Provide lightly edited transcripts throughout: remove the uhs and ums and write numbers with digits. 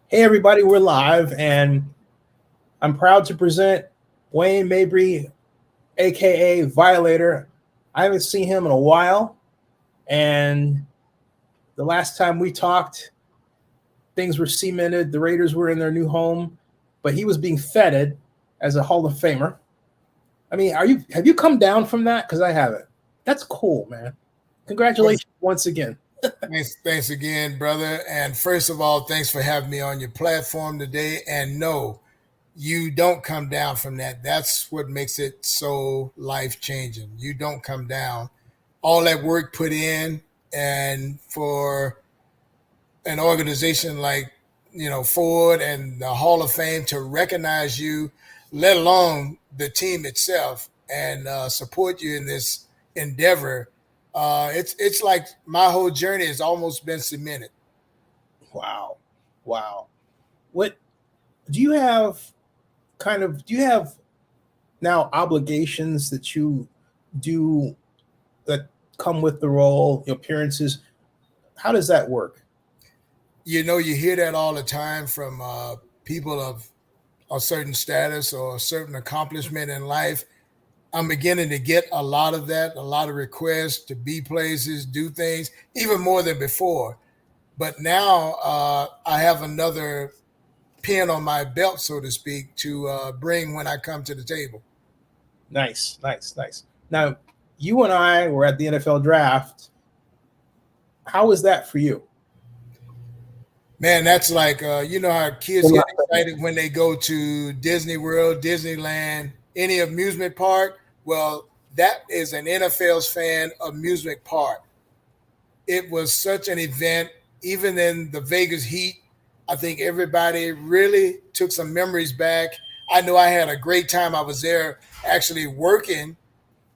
Hey, everybody, we're live, and I'm proud to present Wayne Mabry, aka Violator. I haven't seen him in a while, and the last time we talked, things were cemented. The Raiders were in their new home, but he was being feted as a Hall of Famer. I mean, have you come down from that? Because I haven't. That's cool, man. Congratulations once again. Thanks again, brother. And first of all, thanks for having me on your platform today. And no, you don't come down from that. That's what makes it so life changing. You don't come down. All that work put in, and for an organization like Ford and the Hall of Fame to recognize you, let alone the team itself, and support you in this endeavor. It's like my whole journey has almost been cemented. Wow, wow. What do you have? Do you have now obligations that you do that come with the role, your appearances? How does that work? You hear that all the time from people of a certain status or a certain accomplishment in life. I'm beginning to get a lot of that, a lot of requests to be places, do things, even more than before. But now I have another pin on my belt, so to speak, to bring when I come to the table. Nice, nice, nice. Now, you and I were at the NFL draft. How was that for you? Man, that's like how kids get excited when they go to Disney World, Disneyland, any amusement park. Well, that is an NFL's fan amusement park. It was such an event, even in the Vegas heat. I think everybody really took some memories back. I know I had a great time. I was there actually working,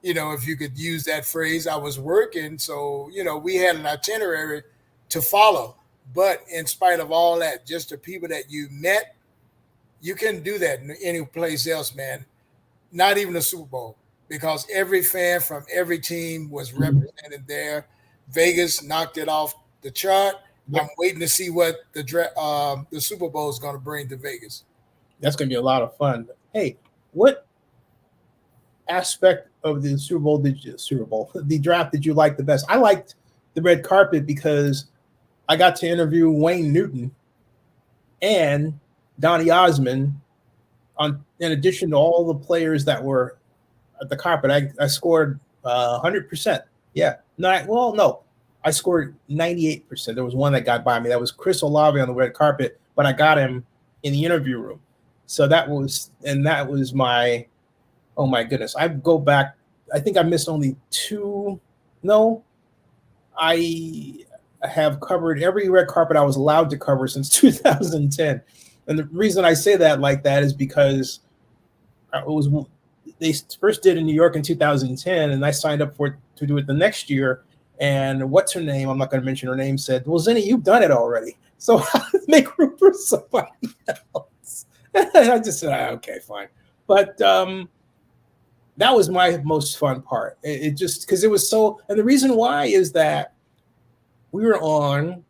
if you could use that phrase. I was working. So, we had an itinerary to follow. But in spite of all that, just the people that you met, you couldn't do that any place else, man. Not even the Super Bowl, because every fan from every team was represented there. Vegas knocked it off the chart. Yep. I'm waiting to see what the Super Bowl is going to bring to Vegas. That's going to be a lot of fun. Hey, what aspect of the the draft did you like the best? I liked the red carpet because I got to interview Wayne Newton and Donny Osmond in addition to all the players that were at the carpet. I scored 100%. Yeah. No. I scored 98%. There was one that got by me. That was Chris Olave on the red carpet, but I got him in the interview room. So that was my, oh my goodness. I go back. I think I missed only two. No, I have covered every red carpet I was allowed to cover since 2010. And the reason I say that like that is because they first did in New York in 2010, and I signed up to do it the next year. And what's her name? I'm not going to mention her name. Said, "Well, Zennie, you've done it already, so make room for somebody else." I just said, "Okay, fine." But that was my most fun part. It just because it was so, and the reason why is that we were on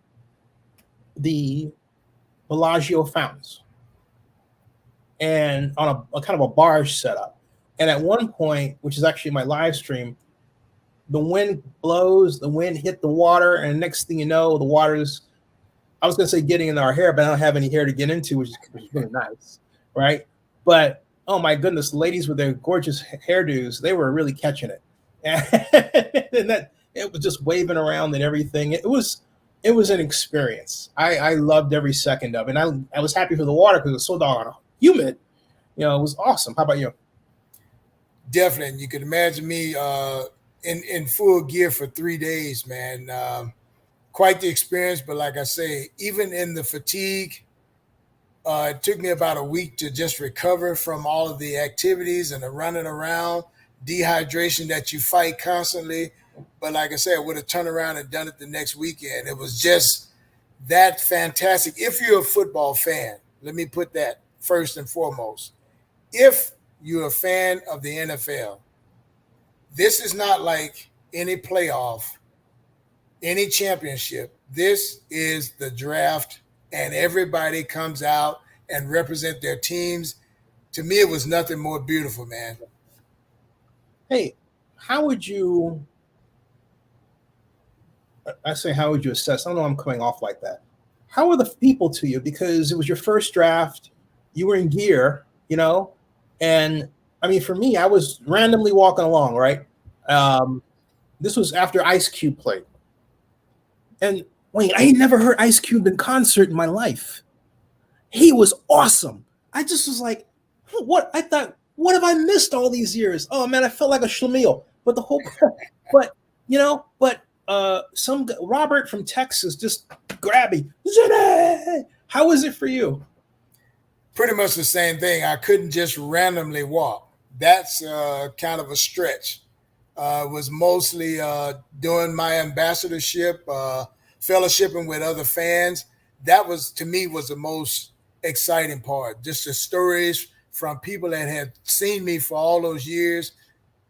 the Bellagio fountains and on a kind of a barge setup. And at one point, which is actually my live stream, the wind blows, the wind hit the water, and next thing you know, the water's, I was going to say getting in our hair, but I don't have any hair to get into, which is really nice, right? But oh my goodness, ladies with their gorgeous hairdos, they were really catching it. And that it was just waving around and everything. It was an experience. I loved every second of it. And I was happy for the water because it was so darn humid. It was awesome. How about you? Definitely. You can imagine me in full gear for 3 days, man. Quite the experience. But like I say, even in the fatigue, it took me about a week to just recover from all of the activities and the running around, dehydration that you fight constantly. But like I said, I would have turned around and done it the next weekend. It was just that fantastic. If you're a football fan, let me put that first and foremost. If you're a fan of the NFL, this is not like any playoff, any championship. This is the draft and everybody comes out and represent their teams. To me, it was nothing more beautiful, man. Hey, how would you? I say, how would you assess? I don't know. I'm coming off like that. How are the people to you? Because it was your first draft. You were in gear, and I mean, for me, I was randomly walking along, right? This was after Ice Cube played. And wait, I ain't never heard Ice Cube in concert in my life. He was awesome. I just was like, what? I thought, what have I missed all these years? Oh man, I felt like a schlemiel. But the whole, but some Robert from Texas just grabbed me. Zennie! How was it for you? Pretty much the same thing. I couldn't just randomly walk. That's kind of a stretch. Was mostly doing my ambassadorship, fellowshipping with other fans. That was, to me, was the most exciting part. Just the stories from people that had seen me for all those years,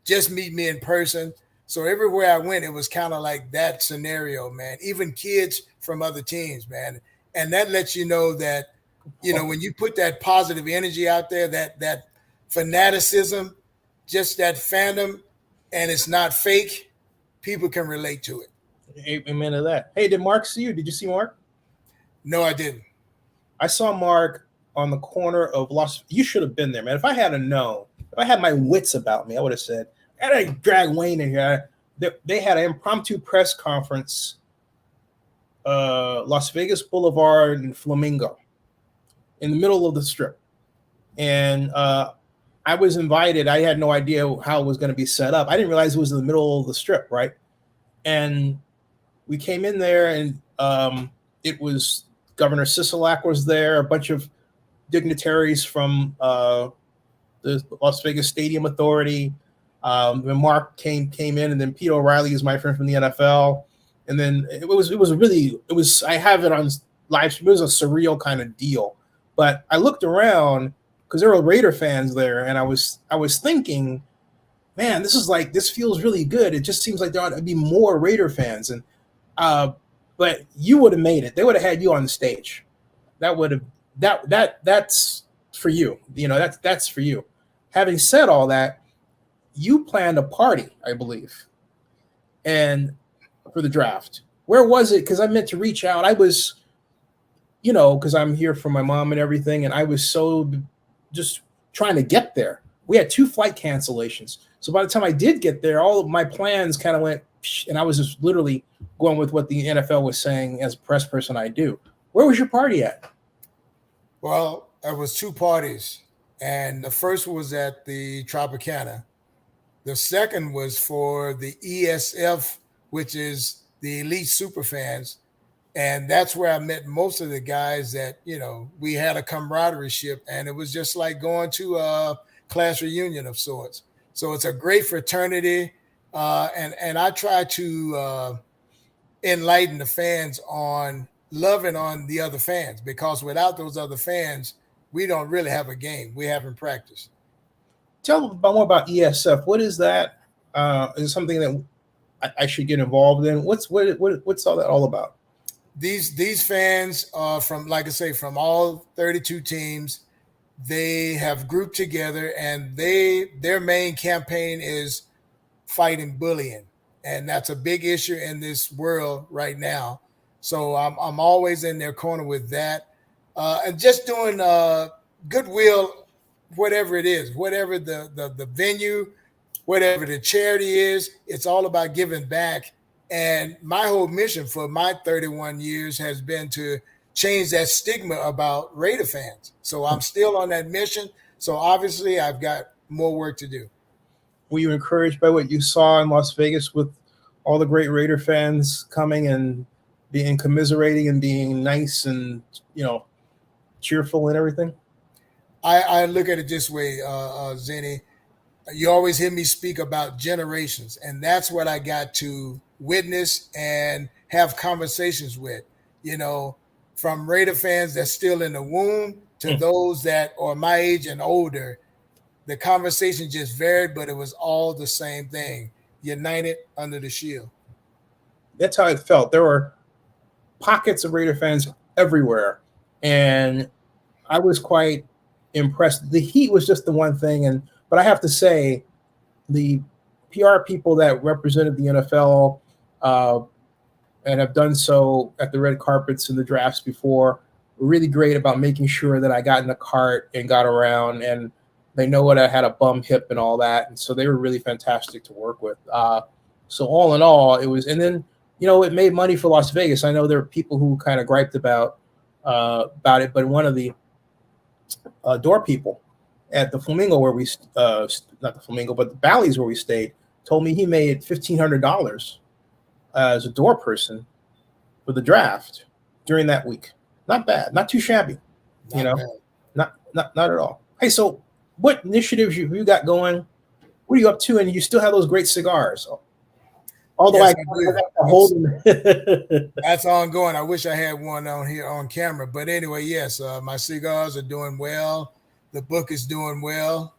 just meet me in person. So everywhere I went, it was kind of like that scenario, man. Even kids from other teams, man. And that lets you know that, when you put that positive energy out there, that fanaticism, just that fandom, and it's not fake, people can relate to it. Amen to that. Hey, did Mark see you? Did you see Mark? No, I didn't. I saw Mark on the corner of You should have been there, man. If I had known, if I had my wits about me, I would have said, I gotta drag Wayne in here. They had an impromptu press conference, Las Vegas Boulevard and Flamingo, in the middle of the strip. And I was invited. I had no idea how it was going to be set up. I didn't realize it was in the middle of the strip, right? And we came in there, and it was Governor Sisolak was there, a bunch of dignitaries from the Las Vegas Stadium Authority. When Mark came in, and then Pete O'Reilly is my friend from the NFL. And then it was I have it on live stream. It was a surreal kind of deal. But I looked around because there were Raider fans there, and I was thinking, man, this feels really good. It just seems like there ought to be more Raider fans. And but you would have made it. They would have had you on the stage. That's for you. That's for you. Having said all that, you planned a party, I believe, and for the draft. Where was it? Because I meant to reach out. I was, because I'm here for my mom and everything, and I was so just trying to get there. We had 2 flight cancellations. So by the time I did get there, all of my plans kind of went, and I was just literally going with what the NFL was saying as a press person I do. Where was your party at? Well, there was 2 parties, and the first was at the Tropicana. The second was for the ESF, which is the Elite Superfans. And that's where I met most of the guys that, we had a camaraderie ship, and it was just like going to a class reunion of sorts. So it's a great fraternity. And I try to enlighten the fans on loving on the other fans, because without those other fans, we don't really have a game. We haven't practiced. Tell me more about ESF. What is that? Is it something that I should get involved in? What's all that all about? These fans are from, like I say, from all 32 teams. They have grouped together, and their main campaign is fighting bullying, and that's a big issue in this world right now. So I'm always in their corner with that, and just doing goodwill, whatever it is, whatever the venue, whatever the charity is. It's all about giving back. And my whole mission for my 31 years has been to change that stigma about Raider fans. So I'm still on that mission. So obviously I've got more work to do. Were you encouraged by what you saw in Las Vegas with all the great Raider fans coming and being commiserating and being nice and, cheerful and everything? I look at it this way, Zennie. You always hear me speak about generations, and that's what I got to witness and have conversations with, from Raider fans that's still in the womb to those that are my age and older. The conversation just varied, but it was all the same thing: united under the shield. That's how it felt. There were pockets of Raider fans everywhere, and I was quite impressed. The heat was just the one thing, but I have to say, the PR people that represented the NFL and have done so at the red carpets and the drafts before were really great about making sure that I got in the cart and got around, and they know what I had a bum hip and all that, and so they were really fantastic to work with. So all in all, it was, and then it made money for Las Vegas. I know there are people who kind of griped about it, but one of the door people at the Flamingo where we not the Flamingo but the Bally's where we stayed told me he made $1,500 as a door person for the draft during that week. Not bad, not too shabby, not at all. Hey, so what initiatives you got going? What are you up to? And you still have those great cigars. Although yes, I got to hold them. That's ongoing. I wish I had one on here on camera. But anyway, yes, my cigars are doing well. The book is doing well.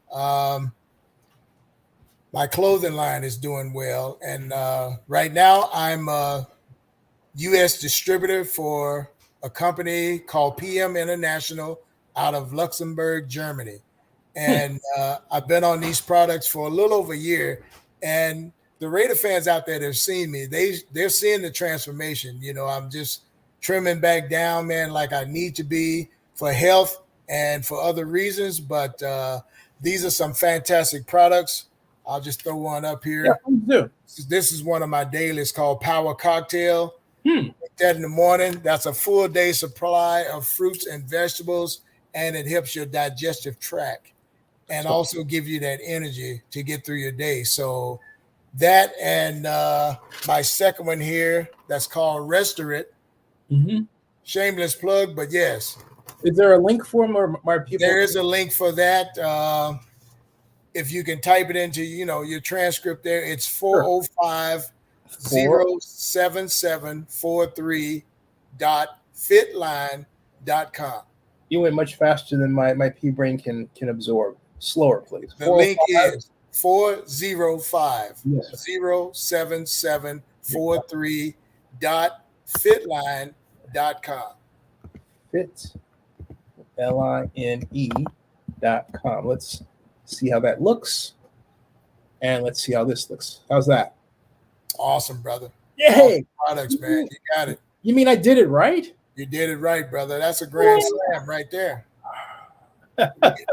My clothing line is doing well. And right now I'm a U.S. distributor for a company called PM International out of Luxembourg, Germany. And I've been on these products for a little over a year. And the Raider fans out there that have seen me, they're seeing the transformation. I'm just trimming back down, man, like I need to be for health and for other reasons. But these are some fantastic products. I'll just throw one up here. Yeah, please do. This is one of my dailies called Power Cocktail. Take that in the morning. That's a full day supply of fruits and vegetables, and it helps your digestive tract and also give you that energy to get through your day. So that and my second one here that's called Restaurant. Shameless plug, but yes. Is there a link for them or are people? There is a link for that. If you can type it into your transcript there, it's 405-077-43.fitline.com. You went much faster than my pea brain can absorb. Slower, please. The link is 405-077-43.fitline.com. Fit, LINE.com. Let's see how that looks. And let's see how this looks. How's that? Awesome, brother. Yay! Awesome products, man. You got it. You mean I did it right? You did it right, brother. That's a grand slam right there.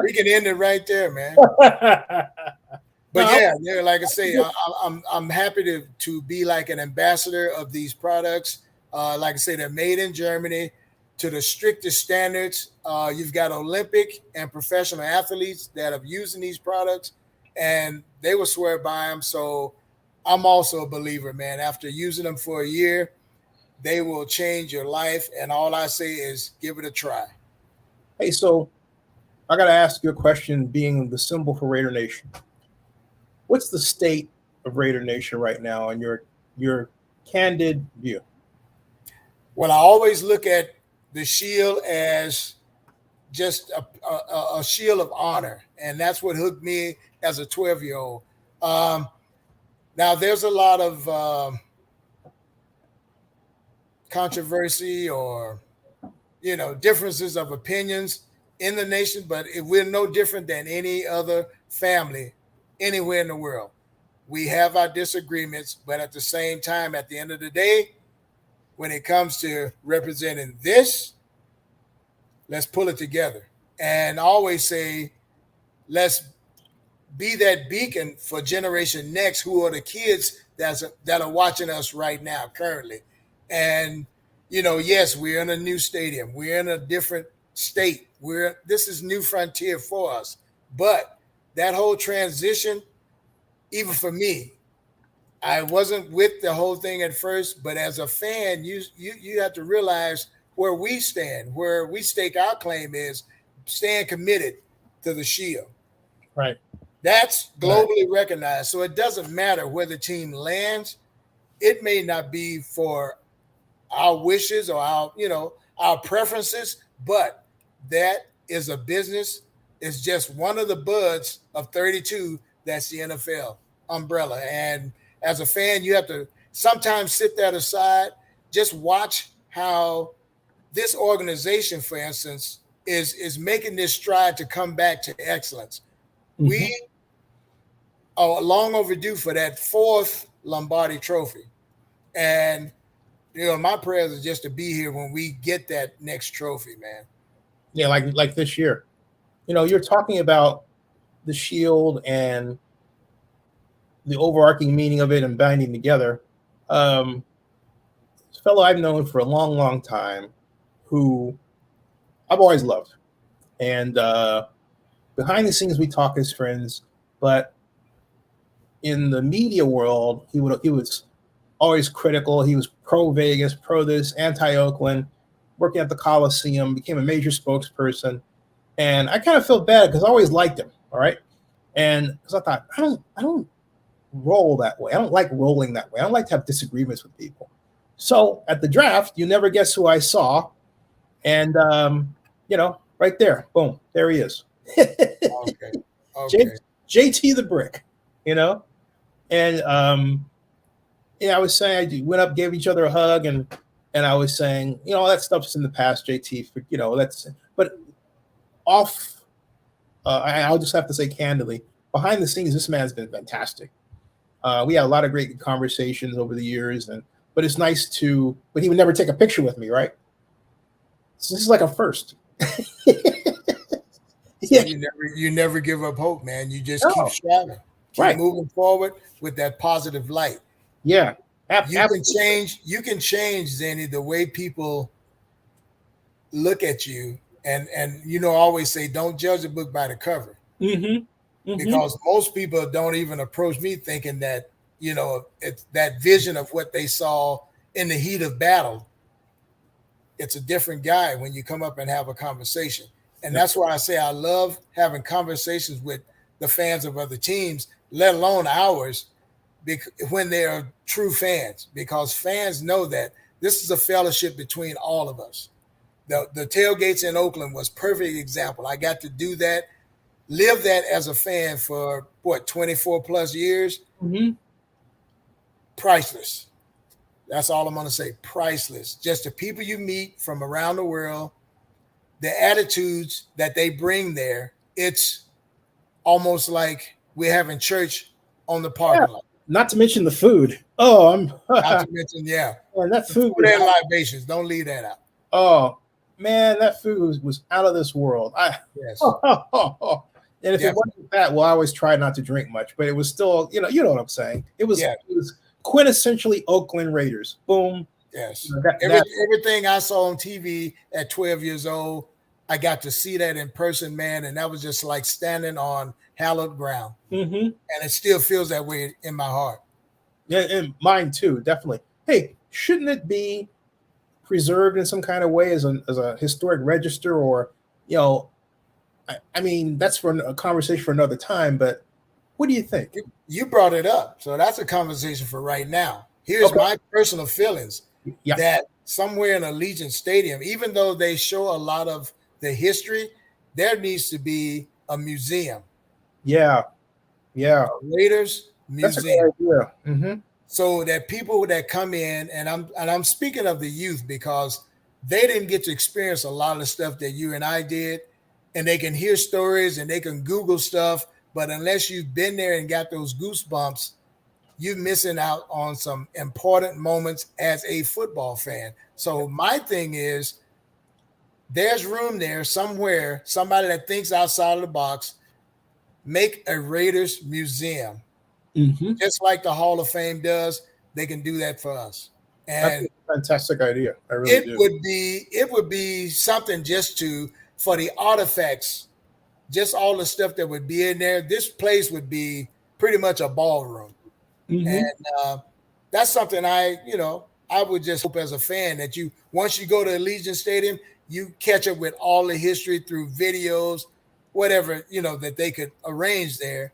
We can end it right there, man. But yeah, like I say, I'm happy to be like an ambassador of these products. Like I say, they're made in Germany to the strictest standards. You've got Olympic and professional athletes that are using these products, and they will swear by them. So I'm also a believer, man. After using them for a year, they will change your life. And all I say is give it a try. Hey, so I got to ask you a question, being the symbol for Raider Nation. What's the state of Raider Nation right now in your candid view? Well, I always look at the shield as just a shield of honor. And that's what hooked me as a 12-year-old. Now, there's a lot of controversy or, differences of opinions in the nation, but we're no different than any other family anywhere in the world. We have our disagreements, but at the same time, at the end of the day, when it comes to representing this, let's pull it together. And I always say, let's be that beacon for Generation Next, who are the kids that are watching us right now, currently. And, yes, we're in a new stadium. We're in a different state. This is new frontier for us. But that whole transition, even for me, I wasn't with the whole thing at first, but as a fan, you have to realize where we stand, where we stake our claim is staying committed to the shield. Right. That's globally recognized. So it doesn't matter where the team lands. It may not be for our wishes or our preferences, but that is a business. It's just one of the buds of 32. That's the NFL umbrella. And as a fan, you have to sometimes sit that aside, just watch how this organization, for instance, is making this stride to come back to excellence. Mm-hmm. We are long overdue for that 4th Lombardi trophy. And, my prayers are just to be here when we get that next trophy, man. Yeah, like this year. You're talking about the Shield and the overarching meaning of it and binding together. This fellow I've known for a long, long time, who I've always loved. And behind the scenes, we talk as friends, but in the media world, he was always critical. He was pro Vegas, pro this, anti Oakland, working at the Coliseum, became a major spokesperson. And I kind of felt bad because I always liked him. All right. And because I thought, I don't roll that way. I don't like rolling that way. I don't like to have disagreements with people. So at the draft, you never guess who I saw. And, right there, boom, there he is. Okay. JT the Brick, And, I was saying, I went up, gave each other a hug, and I was saying, all that stuff's in the past, JT, but off, I'll just have to say candidly, behind the scenes, this man's been fantastic. We had a lot of great conversations over the years, but it's nice but he would never take a picture with me, right? So this is like a first. Yeah. You never give up hope, man. You just keep striving, keep moving forward with that positive light. Yeah. You can change, Zennie, the way people look at you. And I always say, don't judge a book by the cover. Mm-hmm. Mm-hmm. Because most people don't even approach me thinking that, it's that vision of what they saw in the heat of battle. It's a different guy when you come up and have a conversation. And that's why I say I love having conversations with the fans of other teams, let alone ours, when they are true fans, because fans know that this is a fellowship between all of us. The tailgates in Oakland was a perfect example. I got to do that, live that as a fan for 24 plus years. Mm-hmm. Priceless. That's all I'm going to say. Priceless. Just the people you meet from around the world, the attitudes that they bring there. It's almost like we're having church on the parking lot. Not to mention the food. Oh, not to mention, Man, that food and libations. Don't leave that out. Oh man, that food was out of this world. Yes. And if it wasn't that, I always try not to drink much, but it was still, you know what I'm saying. It was quintessentially Oakland Raiders. Boom. Yes. Everything I saw on TV at 12 years old, I got to see that in person, man, and that was just like standing on hallowed ground. Mm-hmm. And it still feels that way in my heart. Yeah, and mine too, definitely. Hey, shouldn't it be preserved in some kind of way as a historic register, or, I mean, that's for a conversation for another time, but what do you think? You brought it up, so that's a conversation for right now. Here's my personal feelings that somewhere in Allegiant Stadium, even though they show a lot of the history, there needs to be a museum. Yeah. A Raiders museum. That's a great idea. Mm-hmm. So that people that come in, and I'm speaking of the youth, because they didn't get to experience a lot of the stuff that you and I did, and they can hear stories and they can Google stuff, but unless you've been there and got those goosebumps, you're missing out on some important moments as a football fan. So my thing is, there's room there somewhere, somebody that thinks outside of the box, make a Raiders museum. Mm-hmm. Just like the Hall of Fame does, they can do that for us. And that's a fantastic idea. I really do. It would be something just for the artifacts, just all the stuff that would be in there. This place would be pretty much a ballroom. Mm-hmm. And that's something I would just hope as a fan that once you go to Allegiant Stadium, you catch up with all the history through videos, whatever, that they could arrange there.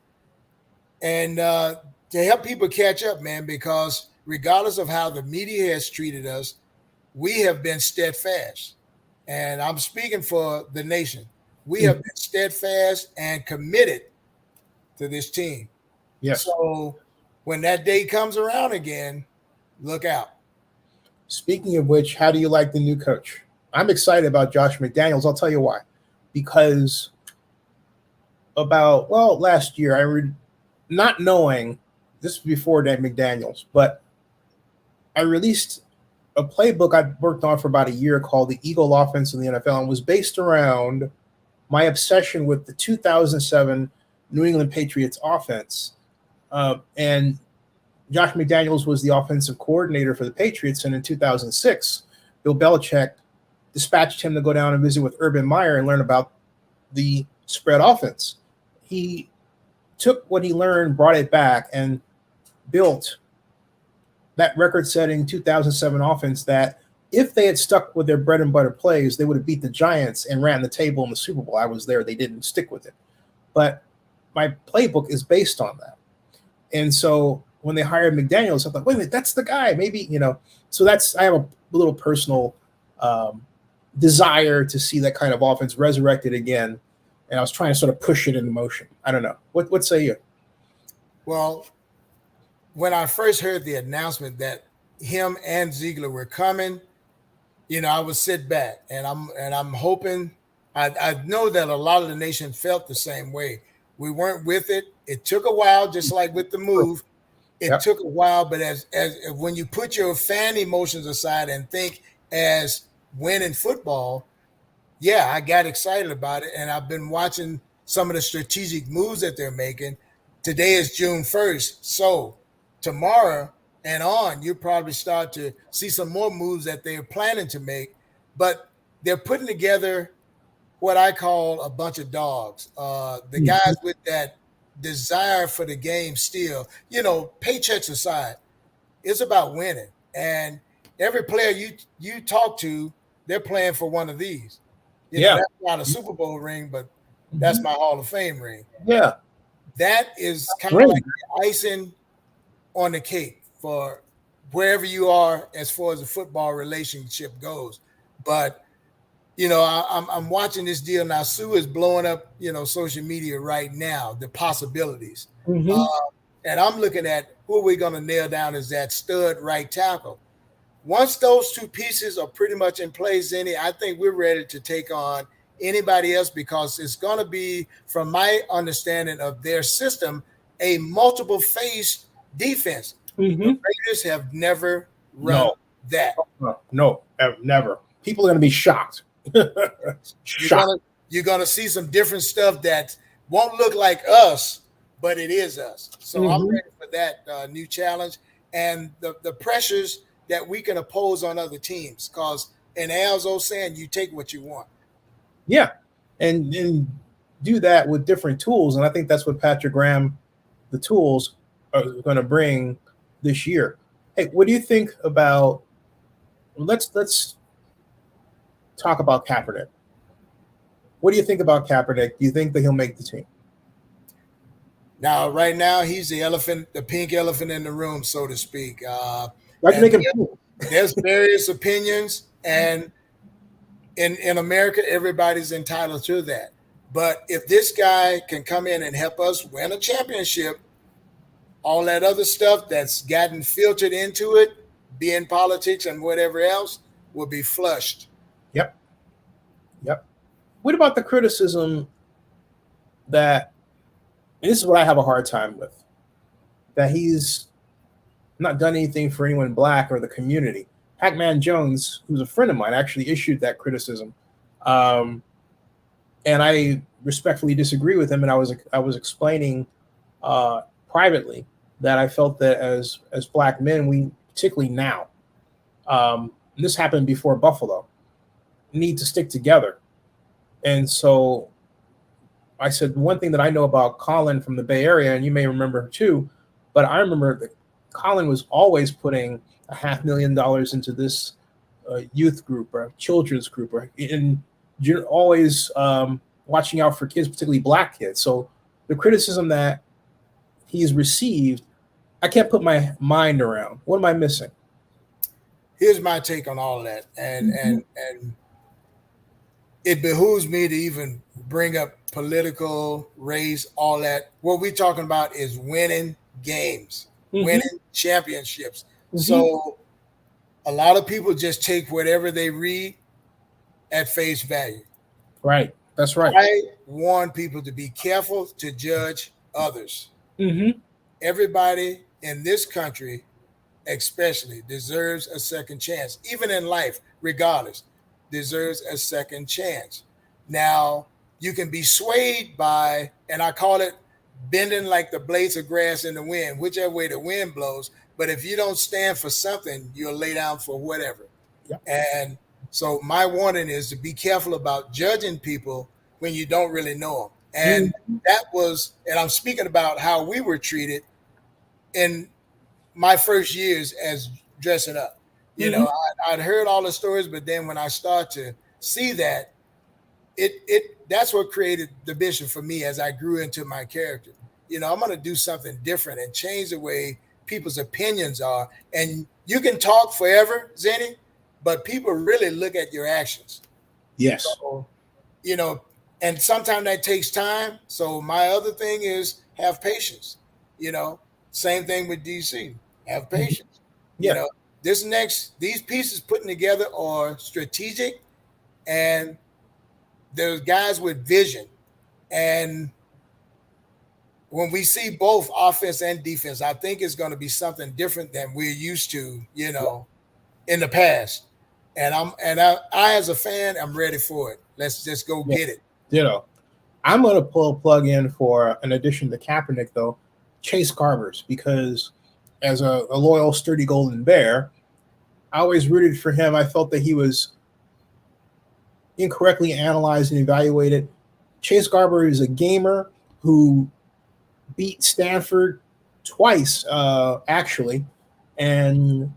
And to help people catch up, man, because regardless of how the media has treated us, we have been steadfast. And I'm speaking for the nation. We have been steadfast and committed to this team. Yes. So when that day comes around again, look out. Speaking of which, how do you like the new coach? I'm excited about Josh McDaniels. I'll tell you why. Because last year, not knowing, this was before Dan McDaniels, but I released a playbook I worked on for about a year called the Eagle Offense in the NFL, and was based around my obsession with the 2007 New England Patriots offense. And Josh McDaniels was the offensive coordinator for the Patriots, and in 2006, Bill Belichick dispatched him to go down and visit with Urban Meyer and learn about the spread offense. He took what he learned, brought it back, and built that record-setting 2007 offense that, if they had stuck with their bread and butter plays, they would have beat the Giants and ran the table in the Super Bowl. I was there. They didn't stick with it. But my playbook is based on that. And so when they hired McDaniels, I'm like, wait a minute, that's the guy. Maybe, so I have a little personal desire to see that kind of offense resurrected again. And I was trying to sort of push it into motion. I don't know. What say you? Well, when I first heard the announcement that him and Ziegler were coming, I would sit back and I'm hoping. I know that a lot of the nation felt the same way. We weren't with it. It took a while, just like with the move. It took a while, but as when you put your fan emotions aside and think as winning football, yeah, I got excited about it, and I've been watching some of the strategic moves that they're making. Today is June 1st, so tomorrow and on, you'll probably start to see some more moves that they're planning to make, but they're putting together what I call a bunch of dogs. The guys with that desire for the game still, paychecks aside, it's about winning. And every player you talk to, they're playing for one of these. That's not a Super Bowl ring, but that's my Hall of Fame ring. Yeah. That is kind of like the icing on the cake for wherever you are as far as the football relationship goes. But I'm watching this deal now. Sue is blowing up, social media right now, the possibilities. And I'm looking at who are we going to nail down as that stud right tackle. Once those two pieces are pretty much in place, Zennie, I think we're ready to take on anybody else, because it's going to be, from my understanding of their system, a multiple phase defense. The Raiders have never run that. No, never. People are going to be shocked. You're gonna see some different stuff that won't look like us, but it is us. So I'm ready for that new challenge and the pressures that we can oppose on other teams. Because in Al's old saying, you take what you want. Yeah, and do that with different tools, and I think that's what Patrick Graham, the tools, are going to bring this year. Hey, what do you think about? Let's talk about Kaepernick. What do you think about Kaepernick? Do you think that he'll make the team? Now, right now, he's the pink elephant in the room, so to speak. There's various opinions, and in America, everybody's entitled to that. But if this guy can come in and help us win a championship, all that other stuff that's gotten filtered into it, be in politics and whatever else, will be flushed. Yep. What about the criticism that, and this is what I have a hard time with, that he's not done anything for anyone black or the community? Pac-Man Jones, who's a friend of mine, actually issued that criticism. And I respectfully disagree with him. And I was explaining privately that I felt that as black men, we, particularly now, and this happened before Buffalo, need to stick together. And so I said, one thing that I know about Colin from the Bay Area, and you may remember too, but I remember that Colin was always putting $500,000 into this youth group or children's group, or always watching out for kids, particularly black kids. So the criticism that he's received, I can't put my mind around. What am I missing? Here's my take on all of that. And it behooves me to even bring up political, race, all that. What we're talking about is winning games, winning championships. So a lot of people just take whatever they read at face value. Right. That's right. I warn people to be careful to judge others. Mm-hmm. Everybody in this country, especially, deserves a second chance, even in life, regardless, deserves a second chance. Now, you can be swayed by, and I call it bending like the blades of grass in the wind, whichever way the wind blows. But if you don't stand for something, you'll lay down for whatever. Yep. And so my warning is to be careful about judging people when you don't really know them. And that was, and I'm speaking about how we were treated in my first years as dressing up. You know, I'd heard all the stories, but then when I start to see that, that's what created the vision for me as I grew into my character. You know, I'm going to do something different and change the way people's opinions are. And you can talk forever, Zennie, but people really look at your actions. Yes. So, you know, and sometimes that takes time. So my other thing is have patience. You know, same thing with DC. Have patience. Yeah. You know, these pieces putting together are strategic, and there's guys with vision. And when we see both offense and defense, I think it's going to be something different than we're used to, you know, in the past. And I as a fan, I'm ready for it. Let's just go get it. You know, I'm going to pull a plug in for an addition to Kaepernick, though, Chase Garbers, because as a loyal, sturdy Golden Bear, I always rooted for him. I felt that he was incorrectly analyzed and evaluated. Chase Garber is a gamer who beat Stanford twice, actually. And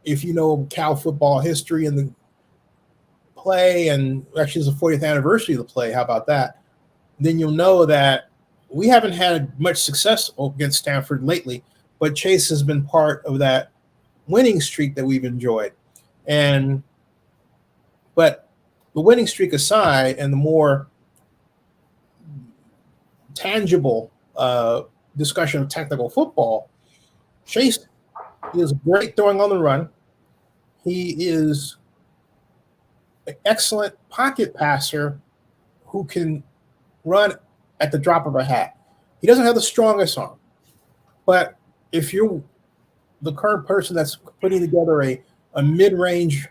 if you know Cal football history and the play, and actually it's the 40th anniversary of the play, how about that? Then you'll know that we haven't had much success against Stanford lately, but Chase has been part of that winning streak that we've enjoyed. But the winning streak aside, and the more tangible discussion of technical football, Chase is great throwing on the run. He is an excellent pocket passer who can run at the drop of a hat. He doesn't have the strongest arm, but if you're the current person that's putting together a mid-range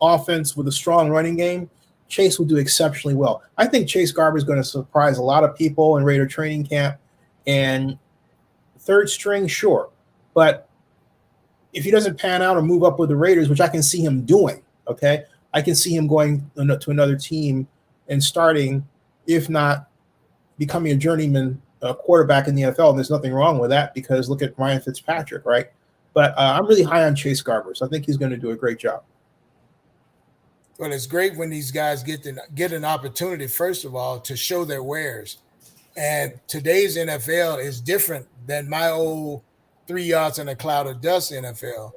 offense with a strong running game, Chase will do exceptionally well. I think Chase Garber is going to surprise a lot of people in Raider training camp. And third string, sure. But if he doesn't pan out or move up with the Raiders, which I can see him doing, okay, I can see him going to another team and starting, if not becoming a journeyman quarterback in the NFL. And there's nothing wrong with that, because look at Ryan Fitzpatrick, right? But I'm really high on Chase Garber, so I think he's going to do a great job. Well, it's great when these guys get an opportunity, first of all, to show their wares. And today's NFL is different than my old 3 yards in a cloud of dust NFL.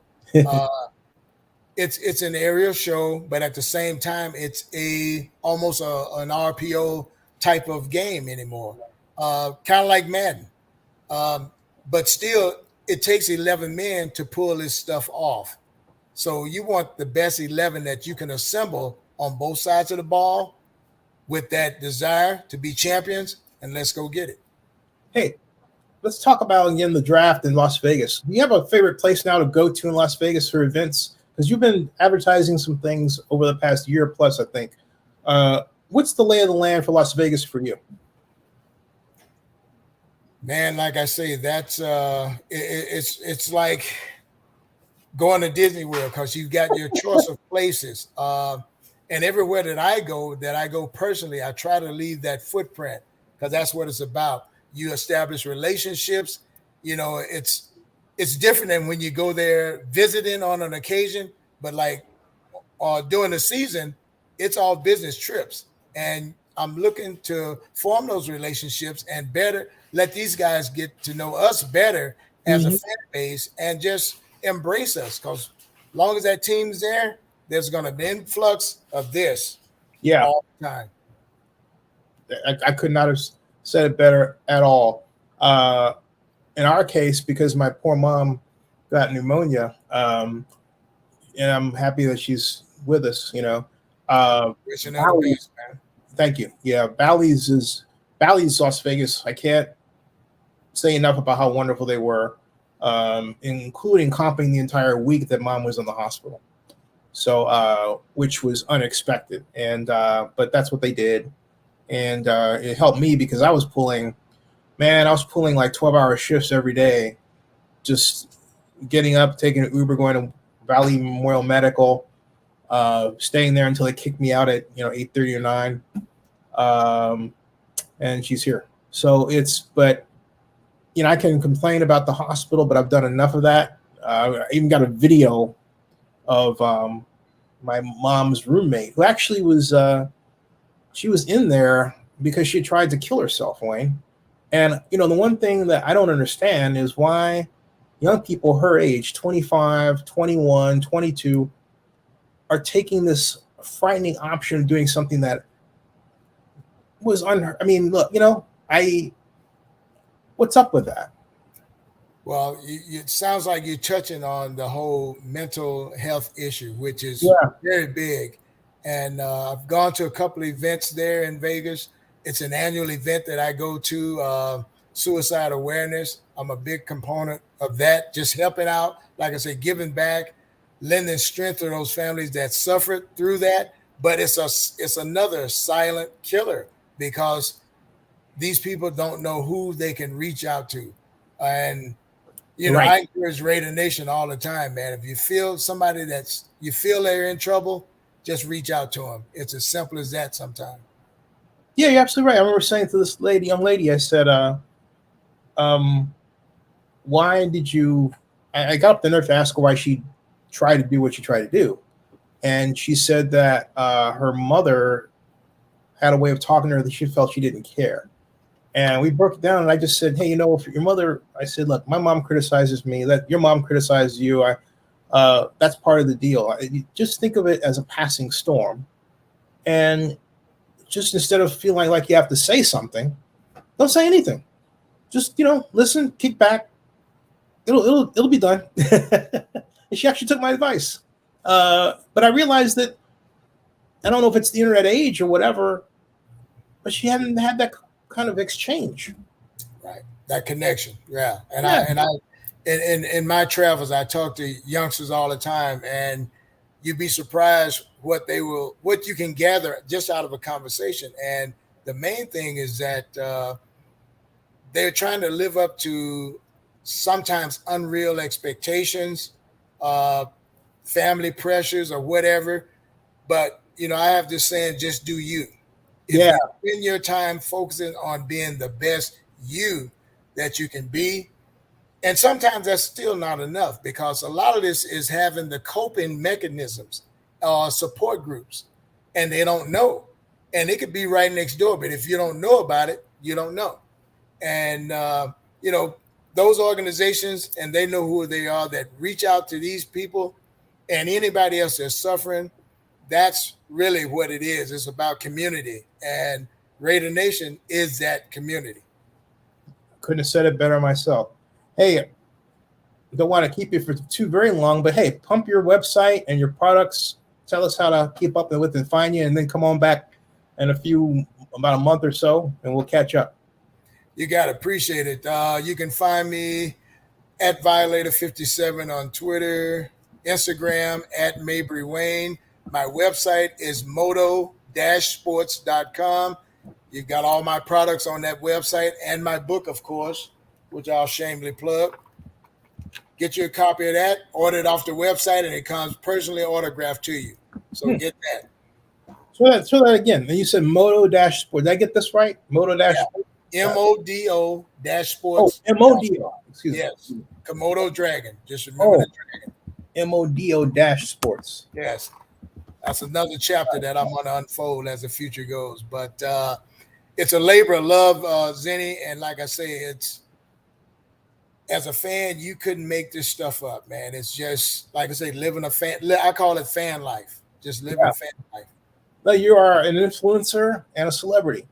It's an aerial show, but at the same time, it's almost an RPO type of game anymore, kind of like Madden. But still, it takes 11 men to pull this stuff off. So you want the best 11 that you can assemble on both sides of the ball with that desire to be champions, and let's go get it. Hey, let's talk about, again, the draft in Las Vegas. Do you have a favorite place now to go to in Las Vegas for events? Because you've been advertising some things over the past year plus, I think. What's the lay of the land for Las Vegas for you? Man, like I say, that's it's like going to Disney World, because you've got your choice of places. And everywhere that I go personally, I try to leave that footprint, because that's what it's about. You establish relationships. You know, it's different than when you go there visiting on an occasion, but like during the season, it's all business trips. And I'm looking to form those relationships and better let these guys get to know us better as a fan base, and just embrace us, because as long as that team's there, there's going to be an influx of this all the time. I could not have said it better at all. In our case, because my poor mom got pneumonia, and I'm happy that she's with us, you know, Wishing her the best, man. Thank you. Yeah, Bally's, Las Vegas. I can't say enough about how wonderful they were, including comping the entire week that Mom was in the hospital. So, which was unexpected, and but that's what they did, and it helped me because I was pulling like 12-hour shifts every day, just getting up, taking an Uber, going to Valley Memorial Medical, staying there until they kicked me out at 8:30 or 9, and she's here. So but I can complain about the hospital, but I've done enough of that. I even got a video of my mom's roommate, who actually was she was in there because she tried to kill herself, Wayne. And the one thing that I don't understand is why young people her age, 25, 21, 22, are taking this frightening option of doing something that was unheard. I mean, look, what's up with that? Well, it sounds like you're touching on the whole mental health issue, which is very big. And I've gone to a couple of events there in Vegas. It's an annual event that I go to, suicide awareness. I'm a big component of that, just helping out, like I said, giving back, lending strength to those families that suffered through that. But it's another silent killer because these people don't know who they can reach out to. And I encourage Raider Nation all the time, man. If you feel somebody you feel they're in trouble, just reach out to them. It's as simple as that sometimes. Yeah, you're absolutely right. I remember saying to this young lady, I said, why did you, I got up the nerve to ask her why she tried to do what she tried to do. And she said that her mother had a way of talking to her that she felt she didn't care. And we broke it down, and I just said, hey, if your mother, I said, look, my mom criticizes me, that your mom criticizes you. That's part of the deal. Just think of it as a passing storm. And just instead of feeling like you have to say something, don't say anything. Just, listen, kick back. It'll be done. And she actually took my advice. But I realized that, I don't know if it's the internet age or whatever, but she hadn't had that kind of exchange, right? That connection, yeah. And in my travels, I talk to youngsters all the time, and you'd be surprised what you can gather just out of a conversation. And the main thing is that they're trying to live up to sometimes unreal expectations, family pressures, or whatever. But I have this saying: just do you. If you spend your time focusing on being the best you that you can be, and sometimes that's still not enough, because a lot of this is having the coping mechanisms, support groups, and they don't know. And it could be right next door, but if you don't know about it, you don't know. And, those organizations, and they know who they are, that reach out to these people and anybody else that's suffering. That's really what it is. It's about community, and Raider Nation is that community. Couldn't have said it better myself. Hey, don't want to keep you for too very long, but hey, pump your website and your products. Tell us how to keep up with and find you, and then come on back in about a month or so, and we'll catch up. You got to appreciate it. You can find me at Violator 57 on Twitter, Instagram, at Mabry Wayne. My website is moto-sports.com. You've got all my products on that website, and my book, of course, which I'll shamelessly plug. Get you a copy of that, order it off the website, and it comes personally autographed to you. So get that. So that again. You said Moto-Sports. Did I get this right? Moto-Sports? MODO-Sports. Oh, MODO. Excuse me. Yes. Komodo Dragon. Just remember the dragon. MODO-Sports. Yes. That's another chapter that I'm going to unfold as the future goes. But it's a labor of love, Zennie. And like I say, it's, as a fan, you couldn't make this stuff up, man. It's just, like I say, I call it fan life. Just living a fan life. Well, you are an influencer and a celebrity.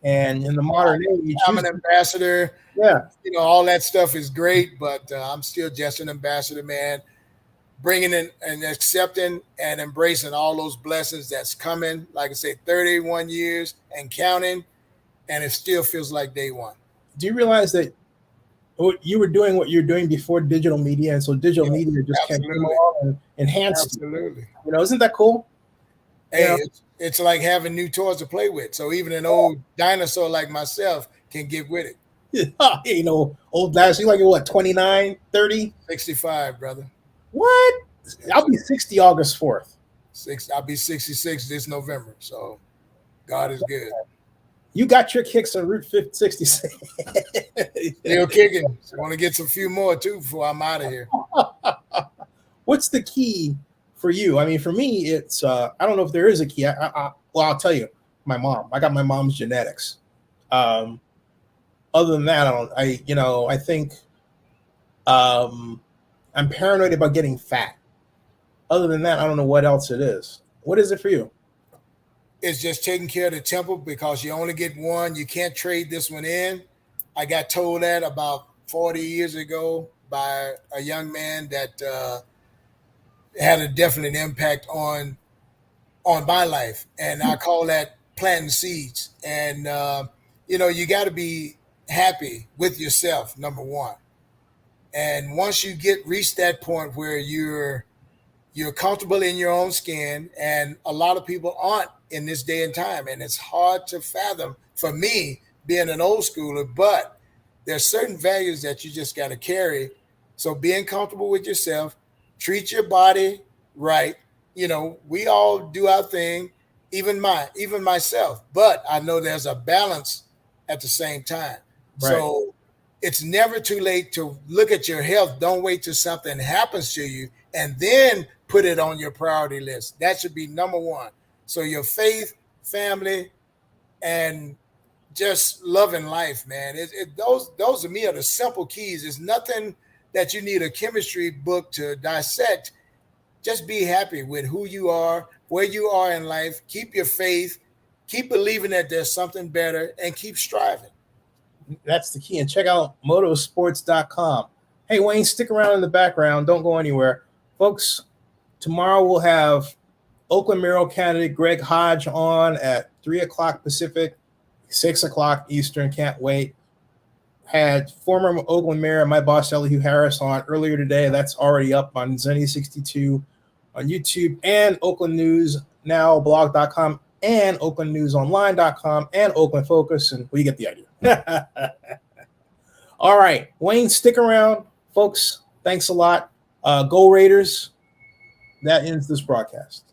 And in the modern age, I'm an ambassador. Yeah. All that stuff is great, but I'm still just an ambassador, man. bringing in and accepting and embracing all those blessings that's coming. Like I say, 31 years and counting, and it still feels like day one. Do you realize that you were doing what you're doing before digital media, and so digital media just came along and enhanced it? Absolutely. You know, isn't that cool? Hey, it's like having new toys to play with. So even an old dinosaur like myself can get with it. You know, old guys, you like what, 29, 30? 65, brother. What? I'll be 60 August 4th. I'll be 66 this November. So God is good. You got your kicks on Route 66. Still kicking. So I want to get some few more too before I'm out of here. What's the key for you? I mean, for me, it's I don't know if there is a key. Well, I'll tell you, my mom. I got my mom's genetics. Other than that, I think I'm paranoid about getting fat. Other than that, I don't know what else it is. What is it for you? It's just taking care of the temple because you only get one. You can't trade this one in. I got told that about 40 years ago by a young man that had a definite impact on my life. And I call that planting seeds. And, you got to be happy with yourself, number one. And once you reach that point where you're comfortable in your own skin, and a lot of people aren't in this day and time, and it's hard to fathom for me being an old schooler, but there's certain values that you just got to carry. So being comfortable with yourself, treat your body right. We all do our thing, even myself, but I know there's a balance at the same time. Right. So it's never too late to look at your health. Don't wait till something happens to you and then put it on your priority list. That should be number one. So your faith, family, and just loving life, man. Those to me are the simple keys. It's nothing that you need a chemistry book to dissect. Just be happy with who you are, where you are in life. Keep your faith. Keep believing that there's something better, and keep striving. That's the key. And check out motosports.com. Hey, Wayne, stick around in the background. Don't go anywhere. Folks, tomorrow we'll have Oakland mayoral candidate Greg Hodge on at 3 o'clock Pacific, 6 o'clock Eastern. Can't wait. Had former Oakland mayor, my boss, Elihu Harris, on earlier today. That's already up on Zennie62 on YouTube and Oakland News Now blog.com and OaklandNewsOnline.com and Oakland Focus. And we get the idea. All right, Wayne, stick around. Folks, thanks a lot. Go Raiders. That ends this broadcast.